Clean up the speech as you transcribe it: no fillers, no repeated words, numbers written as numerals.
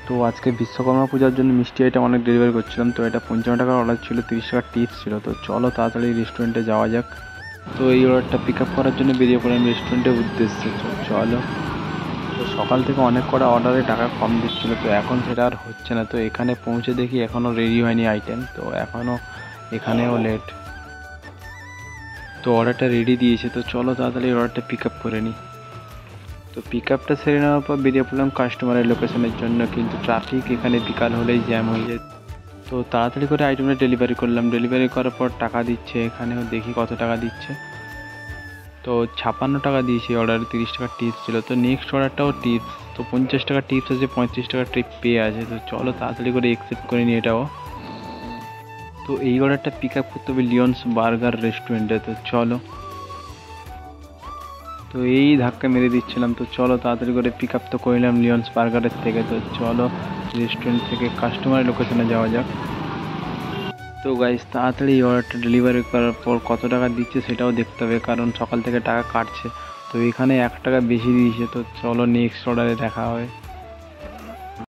তো আজকে বিশ্বকর্মা পূজার জন্য মিষ্টি আইটেম অনেক ডেলিভারি করছিলাম। তো এটা 55 টাকার অর্ডার ছিল, 30 টাকার টিপস ছিল। তো চলো তাড়াতাড়ি রেস্টুরেন্টে যাওয়া যাক। তো এই অর্ডারটা পিক আপ করার জন্য বেরিয়ে পড়লাম রেস্টুরেন্টের উদ্দেশ্যে। তো চলো। তো সকাল থেকে অনেক কটা অর্ডারে টাকা কম দিচ্ছিলো, তো এখন সেটা আর হচ্ছে না। তো এখানে পৌঁছে দেখি এখনও রেডি হয়নি আইটেম, তো এখনও এখানেও লেট। তো অর্ডারটা রেডি দিয়েছে, তো চলো তাড়াতাড়ি অর্ডারটা পিক আপ করে নিই। তো পিক আপটা সেরে নেওয়ার পর বেরিয়ে পড়লাম কাস্টমারের লোকেশনের জন্য, কিন্তু ট্রাফিক এখানে বিকাল হলেই জ্যাম হয়ে যায়। তো তাড়াতাড়ি করে আইটেমটা ডেলিভারি করলাম। ডেলিভারি করার পর টাকা দিচ্ছে, এখানেও দেখি কত টাকা দিচ্ছে। তো 56 টাকা দিয়েছি অর্ডারে, 30 টাকা টিপস ছিল। তো নেক্সট অর্ডারটাও টিপস, তো 50 টাকা টিপস আছে, 35 টাকা ট্রিপ পেয়ে আছে। তো চলো তাড়াতাড়ি করে অ্যাকসেপ্ট করে নিই এটাও। তো এই অর্ডারটা পিক আপ করতে হবে লিওনস বার্গার রেস্টুরেন্টে। তো চলো। তো এই ধাক্কা মেরে দিচ্ছিলাম। তো চলো তাড়াতাড়ি করে পিক আপ তো করলাম লিওনস বার্গারের থেকে। তো চলো রেস্টুরেন্ট থেকে কাস্টমারের লোকেশনে যাওয়া যাক। তো গাইস তাড়াতাড়ি অর্ডারটা ডেলিভারি করার পর কত টাকা দিচ্ছে সেটাও দেখতে হবে, কারণ সকাল থেকে টাকা কাটছে। তো এখানে 1 টাকা বেশি দিয়েছে। তো চলো নেক্সট অর্ডারে দেখা হবে।